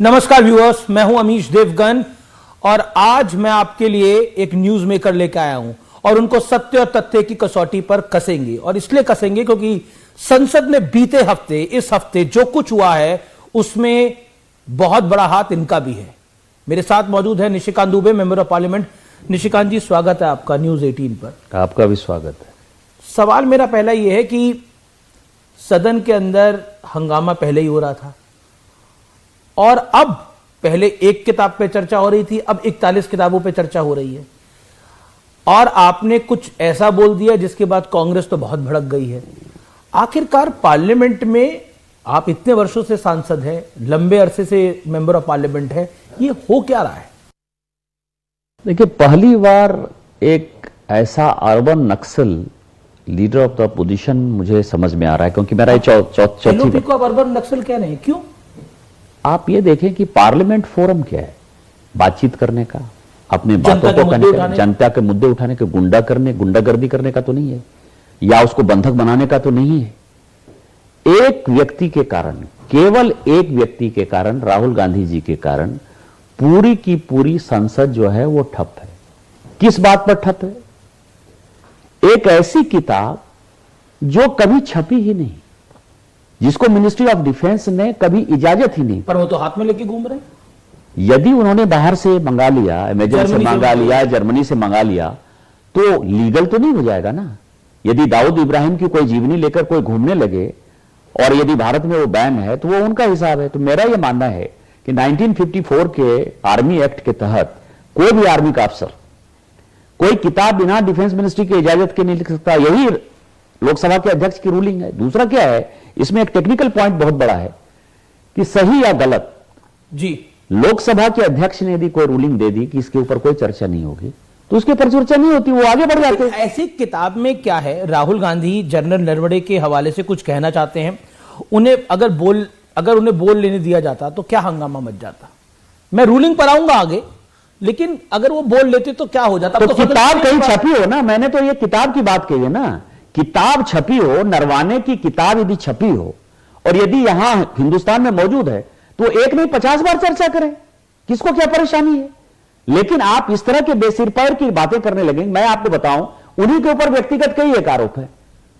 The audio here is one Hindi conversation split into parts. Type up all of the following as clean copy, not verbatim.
नमस्कार व्यूअर्स, मैं हूं अमीश देवगन और आज मैं आपके लिए एक न्यूज मेकर लेकर आया हूं और उनको सत्य और तथ्य की कसौटी पर कसेंगे। और इसलिए कसेंगे क्योंकि संसद में बीते हफ्ते, इस हफ्ते जो कुछ हुआ है उसमें बहुत बड़ा हाथ इनका भी है। मेरे साथ मौजूद है Nishikant Dubey, member of parliament. Nishikant ji, स्वागत है आपका न्यूज 18 पर। आपका भी स्वागत है। सवाल मेरा पहला यह है कि सदन के अंदर हंगामा पहले ही हो रहा था और अब पहले एक किताब पे चर्चा हो रही थी, अब 41 किताबों पे चर्चा हो रही है और आपने कुछ ऐसा बोल दिया जिसके बाद कांग्रेस तो बहुत भड़क गई है। आखिरकार पार्लियामेंट में आप इतने वर्षों से सांसद हैं, लंबे अरसे से मेंबर ऑफ पार्लियामेंट है, ये हो क्या रहा है? देखिए, पहली बार एक ऐसा urban Naxal leader of the opposition मुझे समझ में आ रहा है, क्योंकि मेरा चौथी को अब अर्बन नक्सल कह रहे हैं, क्यों? आप ये देखें कि पार्लियामेंट फोरम क्या है? बातचीत करने का, अपने बातों को कहने का, जनता के मुद्दे उठाने के, गुंडागर्दी करने का तो नहीं है, या उसको बंधक बनाने का तो नहीं है। एक व्यक्ति के कारण, केवल एक व्यक्ति के कारण, राहुल गांधी जी के कारण पूरी की पूरी संसद जो है वो ठप है। किस बात पर ठप है? एक ऐसी किताब जो कभी छपी ही नहीं, जिसको मिनिस्ट्री ऑफ डिफेंस ने कभी इजाजत ही नहीं। पर वो तो हाथ में लेके घूम रहे हैं। यदि उन्होंने बाहर से मंगा लिया, अमेजन से मंगा लिया, जर्मनी से मंगा लिया, तो लीगल तो नहीं हो जाएगा ना। यदि दाऊद इब्राहिम की कोई जीवनी लेकर कोई घूमने लगे और यदि भारत में वो बैन है तो वो उनका हिसाब है। तो मेरा यह मानना है कि 1954 के आर्मी एक्ट के तहत कोई भी आर्मी का अफसर कोई किताब बिना डिफेंस मिनिस्ट्री की इजाजत के नहीं लिख सकता। यही लोकसभा के अध्यक्ष की रूलिंग है। दूसरा क्या है, इसमें एक टेक्निकल पॉइंट बहुत बड़ा है कि सही या गलत जी, लोकसभा के अध्यक्ष ने यदि कोई रूलिंग दे दी कि इसके ऊपर कोई चर्चा नहीं होगी तो उसके ऊपर चर्चा नहीं होती, वो आगे बढ़ जाते हैं। ऐसी किताब में क्या है? राहुल गांधी जनरल नरवणे के हवाले से कुछ कहना चाहते हैं, उन्हें अगर उन्हें बोल लेने दिया जाता तो क्या हंगामा मच जाता? मैं रूलिंग पर आऊंगा आगे, लेकिन अगर वो बोल लेते तो क्या हो जाता? तो किताब कहीं छपी हो ना, मैंने तो ये किताब की बात कही है ना। किताब छपी हो, नरवाने की किताब यदि छपी हो और यदि यहां हिंदुस्तान में मौजूद है तो एक नहीं 50 बार चर्चा करें, किसको क्या परेशानी है? लेकिन आप इस तरह के बेसिर पैर की बातें करने लगेंगे। मैं आपको बताऊं, उन्हीं के ऊपर व्यक्तिगत कई एक आरोप है,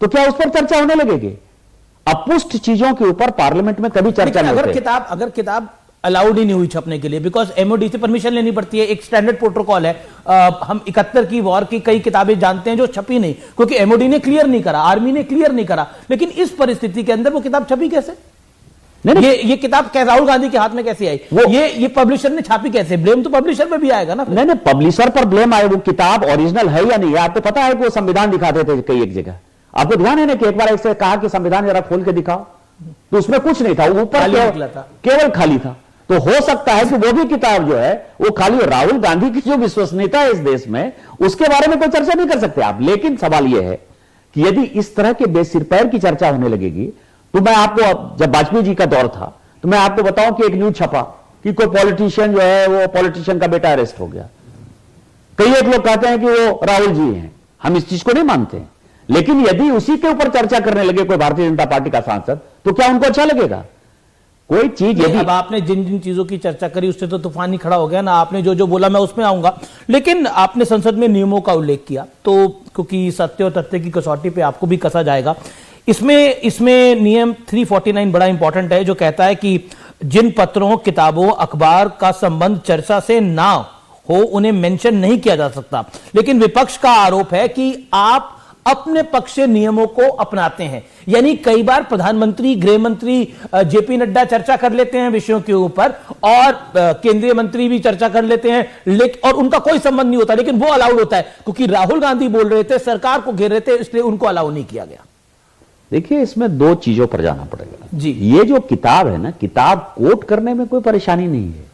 तो क्या उस पर चर्चा होने लगेगी? अपुष्ट चीजों के ऊपर पार्लियामेंट में कभी चर्चा नहीं होती। अगर किताब अलाउड ही नहीं हुई छपने के लिए, बिकॉज एमओडी से परमिशन लेनी पड़ती है, एक स्टैंडर्ड प्रोटोकॉल है। हम 71 की वॉर की कई किताबें जानते हैं जो छपी नहीं, क्योंकि एमओडी ने क्लियर नहीं करा, आर्मी ने क्लियर नहीं करा। लेकिन इस परिस्थिति के अंदर वो किताब छपी कैसे? नहीं, ये किताब राहुल गांधी के हाथ में कैसे आई? ये पब्लिशर ने छापी कैसे? ब्लेम तो पब्लिशर पे भी आएगा ना। नहीं, पब्लिशर पर ब्लेम आए। वो किताब ओरिजिनल है या नहीं है? आपको पता है कि वो संविधान दिखाते थे कई एक जगह। आपको ध्यान है ना कि एक बार ऐसे कहा कि संविधान जरा खोल के दिखाओ, तो उसमें कुछ नहीं था, ऊपर केवल खाली था। तो हो सकता है कि वो भी किताब जो है वो खाली, राहुल गांधी की जो विश्वसनीयता है इस देश में, उसके बारे में कोई चर्चा नहीं कर सकते आप। लेकिन सवाल यह है कि यदि इस तरह के बेसिर पैर की चर्चा होने लगेगी तो मैं आपको, जब वाजपेयी जी का दौर था तो मैं आपको बताऊं कि एक न्यूज छपा कि कोई पॉलिटिशियन जो है, वो पॉलिटिशियन का बेटा अरेस्ट हो गया। कई एक लोग कहते हैं कि वो राहुल जी हैं, हम इस चीज को नहीं मानते हैं। लेकिन यदि उसी के ऊपर चर्चा करने लगे कोई भारतीय जनता पार्टी का सांसद, तो क्या उनको अच्छा लगेगा? कोई चीज यदि अब आपने जिन जिन चीजों की चर्चा करी उससे तो तूफान ही खड़ा हो गया ना। आपने जो जो बोला मैं उसमें आऊंगा, लेकिन आपने संसद में नियमों का उल्लेख किया, तो क्योंकि सत्य और तथ्य की कसौटी पे आपको भी कसा जाएगा। इसमें नियम 349 बड़ा इंपॉर्टेंट है, जो कहता है कि जिन पत्रों, किताबों, अखबार का संबंध चर्चा से ना हो उन्हें मेंशन नहीं किया जा सकता। लेकिन विपक्ष का आरोप है कि आप अपने पक्ष से नियमों को अपनाते हैं। यानी कई बार प्रधानमंत्री, गृह मंत्री जेपी नड्डा चर्चा कर लेते हैं विषयों के ऊपर और केंद्रीय मंत्री भी चर्चा कर लेते हैं, लेकिन और उनका कोई संबंध नहीं होता, लेकिन वो अलाउड होता है क्योंकि राहुल गांधी बोल रहे थे, सरकार को घेर रहे थे, इसलिए उनको अलाउ नहीं किया गया। देखिए, इसमें दो चीजों पर जाना पड़ेगा जी। ये जो किताब है ना, किताब कोट करने में कोई परेशानी नहीं है।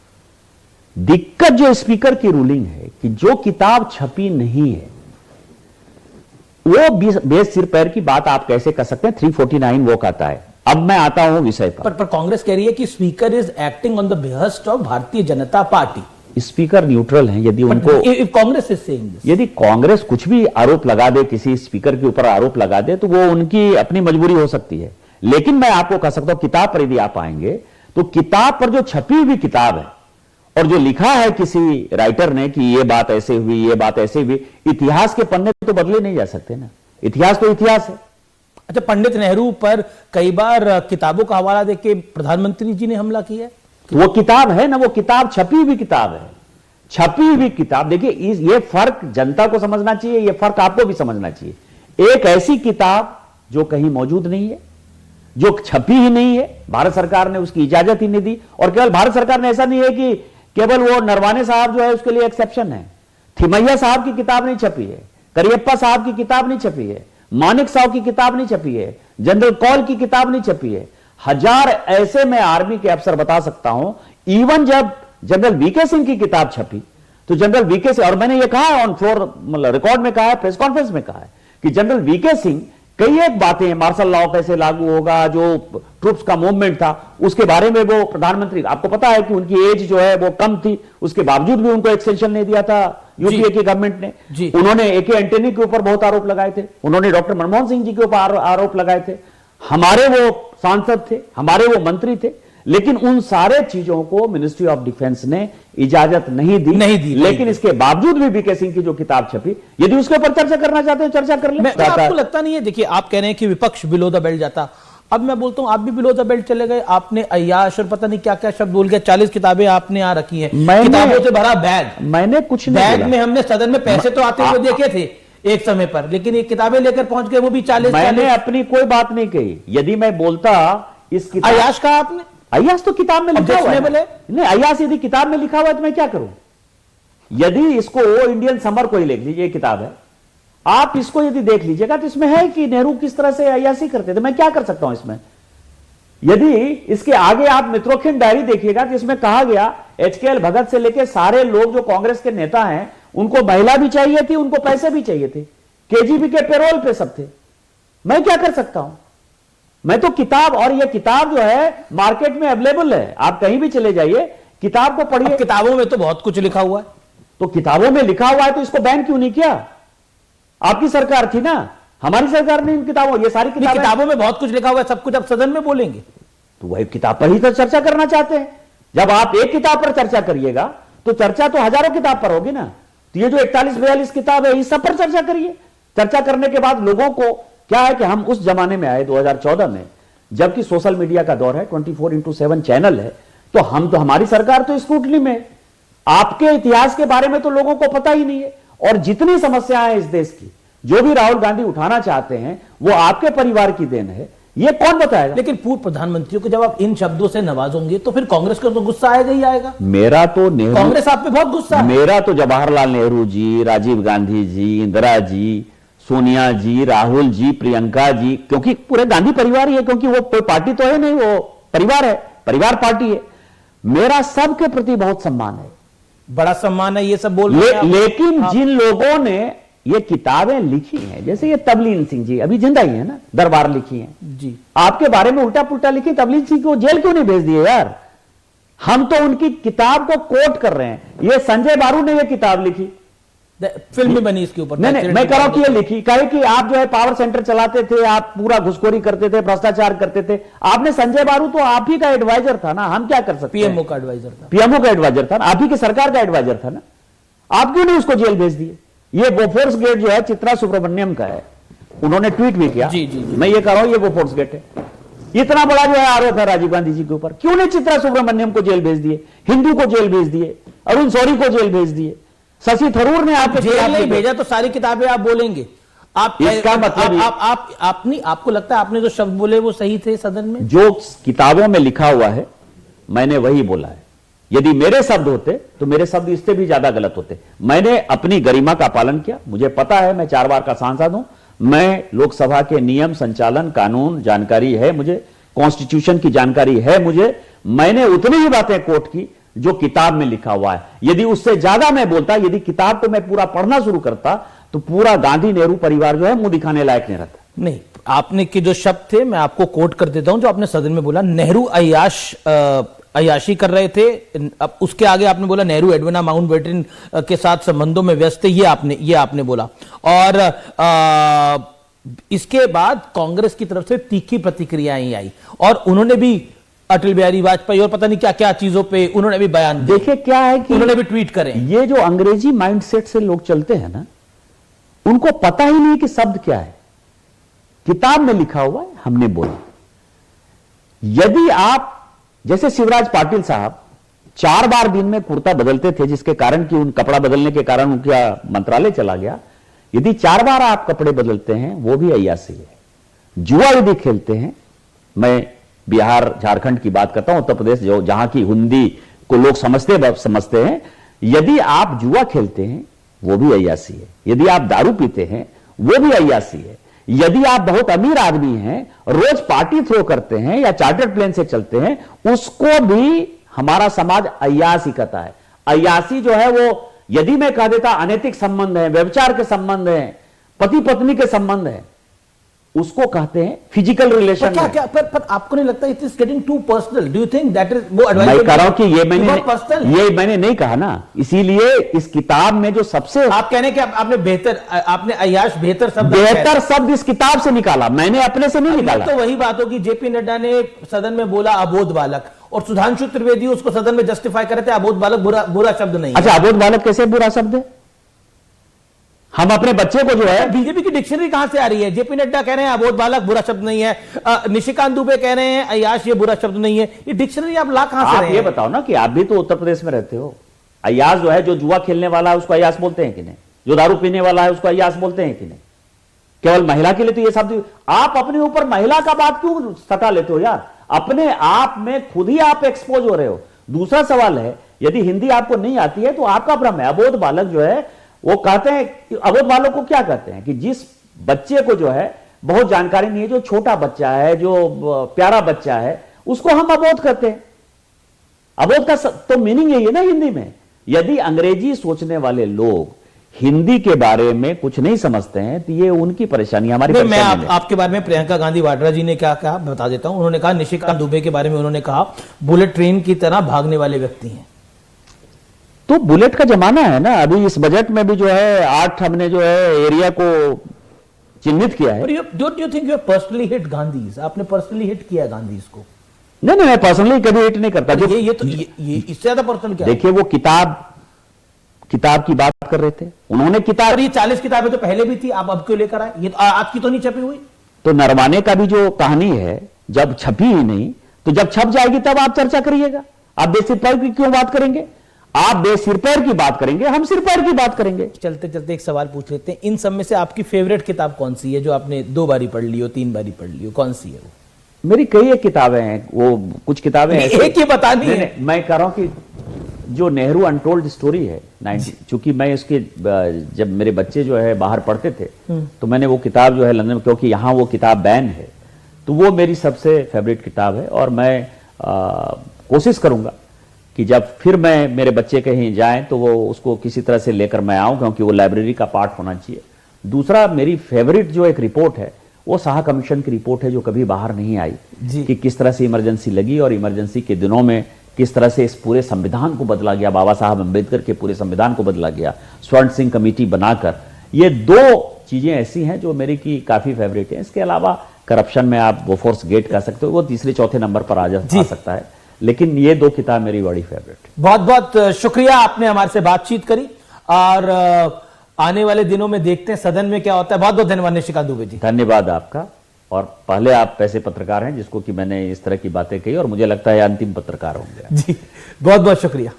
दिक्कत जो स्पीकर की रूलिंग है कि जो किताब छपी नहीं है वो बेस सिर पैर की बात आप कैसे कर सकते हैं? 349 वो कहता है। अब मैं आता हूं विषय पर कांग्रेस कह रही है कि speaker is acting on the behest of Bharatiya Janata party. Speaker neutral हैं। यदि उनको कांग्रेस इज सेइंग दिस, यदि कांग्रेस कुछ भी आरोप लगा दे, किसी स्पीकर के ऊपर आरोप लगा दे, तो वो उनकी अपनी मजबूरी हो सकती है। लेकिन मैं आपको कह सकता हूं, किताब पर यदि आप आएंगे तो किताब पर जो छपी हुई किताब है और जो लिखा है किसी राइटर ने कि ये बात ऐसे हुई, ये बात ऐसे हुई, इतिहास के पन्ने तो बदले नहीं जा सकते ना। इतिहास तो इतिहास है। अच्छा, पंडित नेहरू पर कई बार किताबों का हवाला देके प्रधानमंत्री जी ने हमला किया है। वो किताब है ना, वो किताब छपी हुई किताब है, छपी हुई किताब। देखिए ये फर्क जनता को समझना चाहिए, ये फर्क आपको भी समझना चाहिए। एक ऐसी किताब जो कहीं मौजूद नहीं है, जो छपी ही नहीं है, भारत सरकार ने उसकी इजाजत ही नहीं दी। और केवल भारत सरकार ने, ऐसा नहीं है कि केवल वो नरवाने साहब जो है उसके लिए एक्सेप्शन है। थिमैया साहब की किताब नहीं छपी है, करियप्पा साहब की किताब नहीं छपी है, मानिक साहब की किताब नहीं छपी है, जनरल कौल की किताब नहीं छपी है। हजार ऐसे मैं आर्मी के अफसर बता सकता हूं। इवन जब जनरल वीके सिंह की किताब छपी तो जनरल वीके सिंह, और मैंने ये कहा है ऑन फ्लोर, मतलब रिकॉर्ड में कहा है, प्रेस कॉन्फ्रेंस में कहा है कि जनरल वीके सिंह कई एक बातें, मार्शल लॉ कैसे लागू होगा, जो ट्रूप्स का मूवमेंट था उसके बारे में वो प्रधानमंत्री, आपको पता है कि उनकी एज जो है वो कम थी, उसके बावजूद भी उनको एक्सटेंशन नहीं दिया था यूपीए की गवर्नमेंट ने। उन्होंने एके एंटनी के ऊपर बहुत आरोप लगाए थे, उन्होंने डॉक्टर मनमोहन सिंह जी के ऊपर आरोप लगाए थे। हमारे वो सांसद थे, हमारे वो मंत्री थे, लेकिन उन सारे चीजों को मिनिस्ट्री ऑफ डिफेंस ने इजाजत नहीं दी। लेकिन इसके बावजूद भी वीके सिंह की जो किताब छपी, यदि उसके ऊपर चर्चा करना चाहते हैं चर्चा कर ले। आपको लगता नहीं है, देखिए आप कह रहे हैं कि विपक्ष बिलो द बेल्ट जाता, अब मैं बोलता हूं आप भी बिलो द बेल्ट चले गए। आपने अय्याश और पता नहीं क्या क्या शब्द बोल गया, 40 किताबें आपने यहां रखी हैं, किताबों से भरा बैग। मैंने कुछ नहीं बैग में हमने सदन में पैसे तो आते हुए देखे थे एक समय पर, लेकिन ये किताबें लेकर पहुंच गए, वो भी 40। मैंने अपनी कोई बात नहीं कही। यदि मैं बोलता इस किताब, अय्याश का आपने, अय्यास तो किताब में लिखा हुआ है। नहीं, अय्यास यदि किताब में लिखा हुआ है तो मैं क्या करूं? यदि इसको इंडियन समर को ही लिख लीजिए, किताब है, आप इसको यदि देख लीजिएगा तो इसमें है कि नेहरू किस तरह से अय्यासी करते थे। मैं क्या कर सकता हूं इसमें? यदि इसके आगे आप मित्रोखिन डायरी देखिएगा तो इसमें कहा गया एचकेएल भगत से लेकर सारे लोग जो कांग्रेस के नेता हैं, उनको महिला भी चाहिए थी, उनको पैसे भी चाहिए थे, केजीबी के पेरोल पे सब थे। मैं क्या कर सकता हूं? मैं तो किताब, और ये किताब जो है मार्केट में अवेलेबल है, आप कहीं भी चले जाइए, किताब को पढ़िए। किताबों में तो बहुत कुछ लिखा हुआ है, तो किताबों में लिखा हुआ है तो इसको बैन क्यों नहीं किया? आपकी सरकार थी ना, हमारी सरकार ने इन किताबों, ये सारी किताबों में बहुत कुछ लिखा हुआ है, सब कुछ आप सदन में बोलेंगे तो वही किताब पर ही तो चर्चा करना चाहते हैं। जब आप एक किताब पर चर्चा करिएगा तो चर्चा तो हजारों किताब पर होगी ना। तो ये जो 41-42 किताब है, इस सब पर चर्चा करिए। चर्चा करने के बाद लोगों को क्या है कि हम उस जमाने में आए 2014 में, जबकि सोशल मीडिया का दौर है, 24x7 चैनल है, तो हमारी सरकार तो स्क्रूटनी में। आपके इतिहास के बारे में तो लोगों को पता ही नहीं है। और जितनी समस्याएं हैं इस देश की, जो भी राहुल गांधी उठाना चाहते हैं, वो आपके परिवार की देन है, ये कौन बताएगा? लेकिन पूर्व प्रधानमंत्रियों को जब आप इन शब्दों से नवाजोगे तो फिर कांग्रेस को तो गुस्सा आएगा ही आएगा। मेरा तो नेहरू, कांग्रेस आप पे बहुत गुस्सा है। मेरा तो जवाहरलाल नेहरू जी, राजीव गांधी जी, इंदिरा जी, सोनिया जी, राहुल जी, प्रियंका जी, क्योंकि पूरे गांधी परिवार ही है, क्योंकि वो कोई पार्टी तो है नहीं, वो परिवार है, परिवार पार्टी है। मेरा सबके प्रति बहुत सम्मान है, बड़ा सम्मान है, ये सब बोल रहे हैं लेकिन जिन लोगों ने ये किताबें लिखी हैं, जैसे ये तबलीन सिंह जी अभी जिंदा ही है ना, दरबार लिखी है जी, आपके बारे में उल्टा पुल्टा लिखी, तबलीन सिंह को जेल क्यों नहीं भेज दिए यार? हम तो उनकी किताब को कोट कर रहे हैं। ये संजय बारू ने ये किताब लिखी, फिल्म भी बनी इसके ऊपर। नहीं, मैं कह रहा हूं कि ये लिखी, कहे कि आप जो है पावर सेंटर चलाते थे, आप पूरा घुसखोरी करते थे, भ्रष्टाचार करते थे। आपने संजय बारू तो आप ही का एडवाइजर था ना, हम क्या कर सकते? पीएमओ का एडवाइजर था, पीएमओ का एडवाइजर था, आप ही की सरकार का एडवाइजर था ना, आप क्यों नहीं उसको जेल भेज दिए? ये बोफोर्स गेट जो है चित्रा सुब्रमण्यम का है, उन्होंने ट्वीट भी किया। जी, जी, जी। मैं ये कह रहा हूं ये बोफोर्स गेट है। इतना बड़ा जो है आरोप है राजीव गांधी जी के ऊपर, क्यों नहीं चित्रा सुब्रमण्यम को जेल भेज दिए, हिंदू को जेल भेज दिए, अरुण शौरी को जेल भेज दिए, शशि थरूर ने आपके जेल नहीं भेजा तो सारी किताबें आप बोलेंगे। आप इसका मतलब आपको लगता है आपने जो शब्द बोले वो सही थे सदन में? जो किताबों में लिखा हुआ है मैंने वही बोला है। यदि मेरे शब्द होते तो मेरे शब्द इससे भी ज्यादा गलत होते। मैंने अपनी गरिमा का पालन किया, मुझे पता है मैं 4 बार का सांसद हूं, मैं लोकसभा के नियम, संचालन, कानून जानकारी है मुझे, कॉन्स्टिट्यूशन की जानकारी है मुझे। मैंने उतनी ही बातें कोट की जो किताब में लिखा हुआ है। यदि उससे ज्यादा मैं बोलता, यदि किताब को मैं पूरा पढ़ना शुरू करता, तो पूरा गांधी नेहरू परिवार जो है मुंह दिखाने लायक नहीं रहता। नहीं, आपने के जो शब्द थे मैं आपको कोट कर देता हूं जो आपने सदन में बोला। नेहरू अय्याशी कर रहे थे, अब उसके आगे आपने बोला नेहरू एडविना माउंटबेटन के साथ संबंधों में व्यस्त थे, ये आपने बोला। और इसके बाद कांग्रेस की तरफ से तीखी प्रतिक्रियाएं आई और उन्होंने भी अटल बिहारी वाजपेयी और पता नहीं क्या क्या चीजों पे उन्होंने भी बयान दिए, देखिए क्या है कि उन्होंने भी ट्वीट करे। ये जो अंग्रेजी माइंडसेट से लोग चलते हैं ना, उनको पता ही नहीं कि शब्द क्या है। किताब में लिखा हुआ है, हमने बोला। यदि आप जैसे शिवराज पाटिल साहब 4 बार दिन में कुर्ता बदलते थे, जिसके कारण कि उन कपड़ा बदलने के कारण उनका मंत्रालय चला गया। यदि 4 बार आप कपड़े बदलते हैं, वो भी अय्यासी है। जुआ यदि खेलते हैं, मैं बिहार झारखंड की बात करता हूं, उत्तर प्रदेश जो जहां की हिंदी को लोग समझते हैं, यदि आप जुआ खेलते हैं वो भी अय्यासी है। यदि आप दारू पीते हैं वो भी अय्यासी है। यदि आप बहुत अमीर आदमी हैं, रोज पार्टी थ्रो करते हैं या चार्टर्ड प्लेन से चलते हैं, उसको भी हमारा समाज अय्यासी कहता है। अय्यासी जो है वो, यदि मैं कह देता अनैतिक संबंध है, व्यभिचार के संबंध है, पति पत्नी के संबंध है, उसको कहते हैं फिजिकल रिलेशन। पर आपको नहीं लगता it is getting too personal? Do you think that is वो एडवाइस? मैं कह रहा हूं कि ये मैंने नहीं कहा ना, इसीलिए इस किताब में जो सबसे आप कह रहे हैं कि आपने अय्याश बेहतर शब्द इस किताब से निकाला, मैंने अपने से नहीं निकाला। तो वही बात होगी, जेपी नड्डा ने सदन में बोला अबोध बालक, और सुधांशु त्रिवेदी उसको सदन में जस्टिफाई कर रहे थे अबोध बालक बुरा शब्द नहीं। अच्छा, अबोध बालक कैसे बुरा शब्द है? हम अपने बच्चे को जो है, बीजेपी की डिक्शनरी कहां से आ रही है? जेपी नड्डा कह रहे हैं अबोध बालक बुरा शब्द नहीं है, निशिकांत दुबे कह रहे हैं अय्याश ये बुरा शब्द नहीं है। ये डिक्शनरी आप ला कहां से रहे हैं? आप ये बताओ ना कि आप भी तो उत्तर प्रदेश में रहते हो। अय्याश जो है, जो जुआ खेलने वाला है उसको अय्याश बोलते हैं कि नहीं? जो दारू पीने वाला है उसको अय्याश बोलते हैं कि नहीं? केवल महिला के लिए तो ये शब्द, आप अपने ऊपर महिला का बात क्यों सटा लेते हो यार? अपने आप में खुद ही आप एक्सपोज हो रहे हो। दूसरा सवाल है, यदि हिंदी आपको नहीं आती है तो आपका भ्रम है। अबोध बालक जो है वो कहते हैं, अबोध बालक को क्या कहते हैं कि जिस बच्चे को जो है बहुत जानकारी नहीं है, जो छोटा बच्चा है, जो प्यारा बच्चा है, उसको हम अबोध कहते हैं। अबोध का तो मीनिंग यही है ना हिंदी में। यदि अंग्रेजी सोचने वाले लोग हिंदी के बारे में कुछ नहीं समझते हैं तो ये उनकी परेशानी, हमारी परेशानी मैं आपके बारे में प्रियंका गांधी वाड्रा जी ने क्या कहा बता देता हूं। उन्होंने कहा निशिकांत दुबे के बारे में, उन्होंने कहा बुलेट ट्रेन की तरह भागने वाले व्यक्ति हैं। तो बुलेट का जमाना है ना। अभी इस बजट में भी जो है 8 हमने जो है एरिया को चिन्हित किया है। Don't you think you have personally hit Gandhi's? आपने पर्सनली हिट किया गांधीज को? नहीं, मैं पर्सनली कभी हिट नहीं करता। ये इससे ज्यादा पर्सनल क्या? देखिए, वो किताब की बात कर रहे थे, उन्होंने किताब, ये 40 किताबें तो पहले भी थी, आप अब क्यों लेकर आए? ये तो आज की तो नहीं छपी हुई। तो नरवाने का भी जो कहानी है, जब छपी ही नहीं तो जब छप जाएगी तब आप चर्चा करिएगा। आप बेसिर की क्यों बात करेंगे? आप बेसिर की बात करेंगे, हम सिर पैर की बात करेंगे। चलते चलते एक सवाल पूछ लेते हैं, इन सब में से आपकी फेवरेट किताब कौन सी है, जो आपने 2 बारी पढ़ ली हो, 3 बारी पढ़ ली हो? कौन सी है वो? मेरी कई एक किताबें हैं, वो कुछ किताबें एक ही बतानी है। मैं कह रहा हूं कि जो नेहरू अनटोल्ड स्टोरी है 90, चूंकि मैं इसके जब मेरे बच्चे जो है बाहर पढ़ते थे तो मैंने वो किताब जो है लंदन में, क्योंकि यहाँ वो किताब बैन है, तो वो मेरी सबसे फेवरेट किताब है। और मैं कोशिश करूंगा कि जब फिर मेरे बच्चे कहीं जाएं तो वो उसको किसी तरह से लेकर मैं आऊं, क्योंकि वो लाइब्रेरी का पार्ट होना चाहिए। दूसरा, मेरी फेवरेट जो एक रिपोर्ट है वो शाह कमीशन की रिपोर्ट है, जो कभी बाहर नहीं आई, कि किस तरह से इमरजेंसी लगी और इमरजेंसी के दिनों में किस तरह से इस पूरे संविधान को बदला गया, बाबा साहब अम्बेडकर के पूरे संविधान को बदला गया स्वर्ण सिंह कमेटी बनाकर। ये 2 चीजें ऐसी हैं जो मेरी की काफी फेवरेट है। इसके अलावा करप्शन में आप बोफोर्स गेट कह सकते हो, वो 3-4 नंबर पर आ सकता है, लेकिन ये 2 किताब मेरी बड़ी फेवरेट। बहुत बहुत शुक्रिया, आपने हमारे से बातचीत करी, और आने वाले दिनों में देखते हैं सदन में क्या होता है। बहुत बहुत धन्यवाद निशिकांत दुबे जी। धन्यवाद आपका। और पहले आप ऐसे पत्रकार हैं जिसको कि मैंने इस तरह की बातें कही, और मुझे लगता है अंतिम पत्रकार होंगे। जी, बहुत बहुत शुक्रिया।